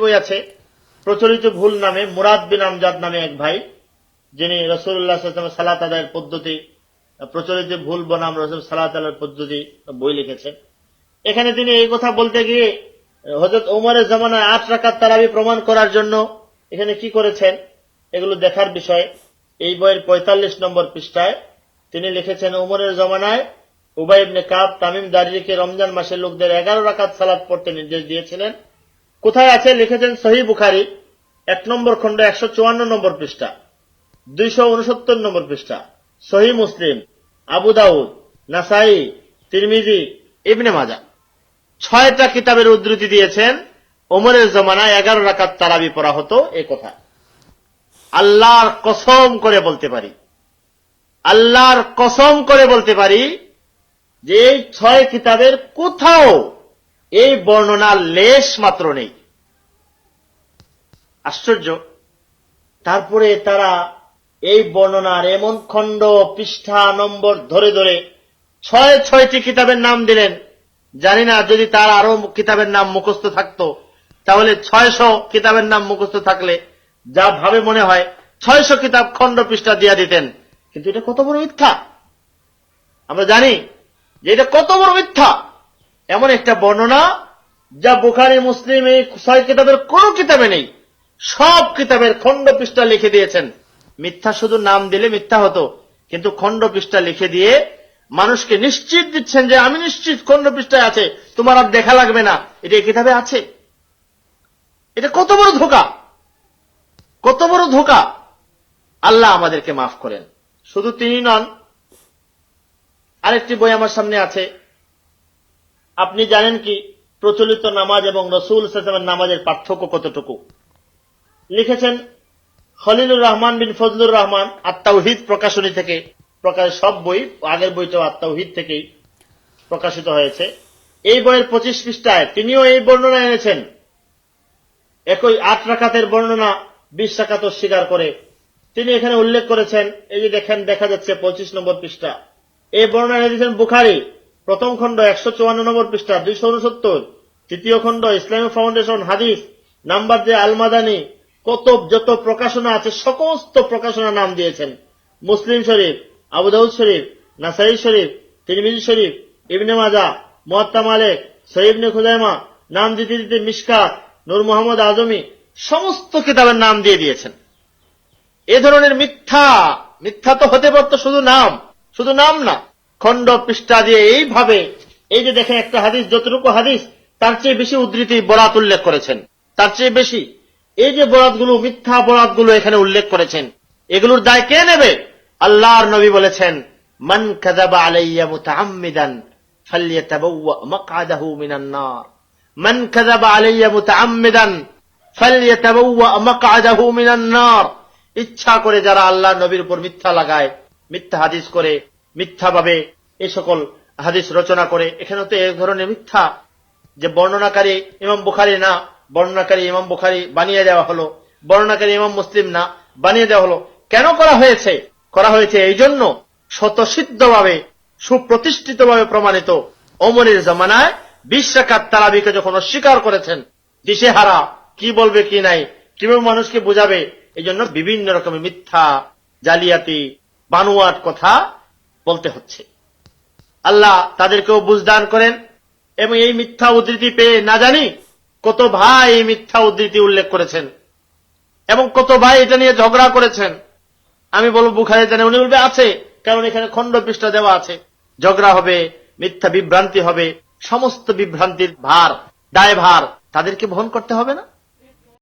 বই আছে প্রচলিত ভুল নামে মুরাদ বিন আমজাদ নামে এক ভাই, যিনি রাসূলুল্লাহ সাল্লাল্লাহু আলাইহি ওয়াসাল্লাম সালাত আদায়ের পদ্ধতি, প্রচলিত ভুল বনাম রাসূল সালাত আদায়ের পদ্ধতি বই লিখেছেন। এখানে তিনি এই কথা বলতে গিয়ে হযরত ওমরের জামানায় ৮ রাকাত তারাবি প্রমাণ করার জন্য এখানে কি করেছেন এগুলো দেখার বিষয়। এই বইয়ের ৪৫ নম্বর পৃষ্ঠায় তিনি লিখেছেন, ওমরের জামানায় উবাই ইবনে কাব তামিম দারিকে রমজান মাসে লোকদের ১১ রাকাত সালাত পড়তে নির্দেশ দিয়েছিলেন। কোথায় আছে লিখেছেন সহিহ বুখারী ১ নম্বর খণ্ড ১৫৪ নম্বর পৃষ্ঠা, ২৬৯ নম্বর পৃষ্ঠা, সহিহ মুসলিম, আবু দাউদ, নাসাই, তিরমিজি, ইবনে মাজাহ ৬টা কিতাবের উদ্ধৃতি দিয়েছেন ওমরের জামানায় ১১ রাকাত তারাবি পড়া হতো এই কথা। আল্লাহর কসম করে বলতে পারি, আল্লাহর কসম করে বলতে পারি যে এই ৬ কিতাবের কোথাও এই বর্ণনার লেশ মাত্র নেই। আশ্চর্য। তারপরে তারা এই বর্ণনার এমন খণ্ড পৃষ্ঠা নম্বর ধরে ধরে ৬টি কিতাবের নাম দিলেন। জানি না যদি তার আরো কিতাবের নাম মুখস্থ থাকতো তাহলে ৬০০ কিতাবের নাম মুখস্থ থাকলে যা ভাবে মনে হয় ৬০০ কিতাব খণ্ড পৃষ্ঠা দিয়া দিতেন। কিন্তু এটা কত বড় মিথ্যা আমরা জানি যে এটা কত বড় মিথ্যা। এমন একটা বর্ণনা যা বুখারী মুসলিম এই ৬ কিতাবের কোন কিতাবে নেই। সব কিতাবের খণ্ড পৃষ্ঠা লিখে দিয়েছেন। মিথ্যা শুধু নাম দিলে মিথ্যা হতো, কিন্তু খণ্ড পৃষ্ঠা লিখে দিয়ে মানুষকে নিশ্চিত দিচ্ছেন যে আমি নিশ্চিত খণ্ড পৃষ্ঠায় আছে, তোমার আর দেখা লাগবে না, এটা এই কিতাবে আছে। এটা কত বড় ধোঁকা, কত বড় ধোঁকা। আল্লাহ আমাদেরকে মাফ করেন। শুধু তিনি নন, আরেকটি বই আমার সামনে আছে। আপনি জানেন কি প্রচলিত নামাজ এবং রাসূল সাল্লাল্লাহু আলাইহি ওয়াসাল্লামের নামাজের পার্থক্য কতটুকু? লিখেছেন খলিলুর রহমান বিন ফজলুর রহমান আত-তাওহীদ প্রকাশনী থেকে। প্রকাশ সব বই, আগের বইটাও আত-তাওহীদ থেকেই প্রকাশিত হয়েছে। এই বইয়ের ২৫ পৃষ্ঠায় তিনিও এই বর্ণনা এনেছেন। একই ৮ রাকাতের বর্ণনা ২০ রাকাত অস্বীকার করে তিনি এখানে উল্লেখ করেছেন। এই যে দেখেন, দেখা যাচ্ছে ২৫ নম্বর পৃষ্ঠা। এই বর্ণনা এনেছেন বুখারী প্রথম খণ্ড ১৫৪ নম্বর পৃষ্ঠা, ২৬৯, তৃতীয় খণ্ড ইসলামিক ফাউন্ডেশন হাদিস নাম্বার যে আল মাদানী, যত প্রকাশনা আছে সমস্ত প্রকাশনা নাম দিয়েছেন। মুসলিম শরীফ, আবু দাউদ শরীফ, নাসাই শরীফ, তিরমিজি শরীফ, ইবনে মাজাহ, মুয়াত্তা মালিক, সহিহ ইবনে খুজাইমা, নাম দিতে দিতে মিশকাত, নূর মোহাম্মদ আজমি, সমস্ত কিতাবের নাম দিয়ে দিয়েছেন। এ ধরনের মিথ্যা, মিথ্যা তো হতে পারত শুধু নাম, শুধু নাম না, খণ্ড পৃষ্ঠা দিয়ে এইভাবে। এই যে দেখেন একটা হাদিস, যতটুকু হাদিস তার চেয়ে বেশি উদ্ধৃতি বরাত উল্লেখ করেছেন, তার চেয়ে বেশি। এই যে বরাতগুলো, মিথ্যা বরাতগুলো এখানে উল্লেখ করেছেন, এগুলোর দায় কে নেবে? আল্লাহর নবী বলেছেন, মান কাযাবা আলাইয়া মুতাআম্মিদান ফালইয়াতাবাওয়া মাকআদাহু মিনান নার। মান কাযাবা আলাইয়া মুতাআম্মিদান ফালইয়াতাবাওয়া মাকআদাহু মিনান নার। ইচ্ছা করে যারা আল্লাহর নবীর উপর মিথ্যা লাগায়, মিথ্যা হাদিস করে, মিথ্যাভাবে এই সকল হাদিস রচনা করে, এখানে তো এক ধরনের মিথ্যা যে বর্ণনাকারী ইমাম বুখারী না, বর্ণনাকারী ইমাম বুখারী বানিয়ে দেওয়া হলো, বর্ণনাকারী ইমাম মুসলিম না, বানিয়ে দেওয়া হলো। কেন করা হয়েছে? করা হয়েছে এই জন্য স্বতঃসিদ্ধভাবে, সুপ্রতিষ্ঠিতভাবে প্রমাণিত ওমরের জামানায় ২০ রাকাত তারাবিকে যখন অস্বীকার করেছেন, দিশেহারা, কি বলবে কি নাই, কিভাবে মানুষকে বোঝাবে, এই জন্য বিভিন্ন রকমের মিথ্যা, জালিয়াতি, বানোয়াট কথা বলতে হচ্ছে। আল্লাহ তাদেরকেও বুঝদান করেন। এবং এই মিথ্যা উদ্ধৃতি পেয়ে না জানি কত ভাই এই মিথ্যা উদ্ধৃতি উল্লেখ করেছেন এবং কত ভাই এটা নিয়ে ঝগড়া করেছেন। আমি বলবো বুখারী জানে, উনি বলবে আছে, কারণ এখানে খণ্ড পৃষ্ঠা দেওয়া আছে। ঝগড়া হবে, মিথ্যা বিভ্রান্তি হবে, সমস্ত বিভ্রান্তির ভার, দায়ভার তাদেরকে বহন করতে হবে না?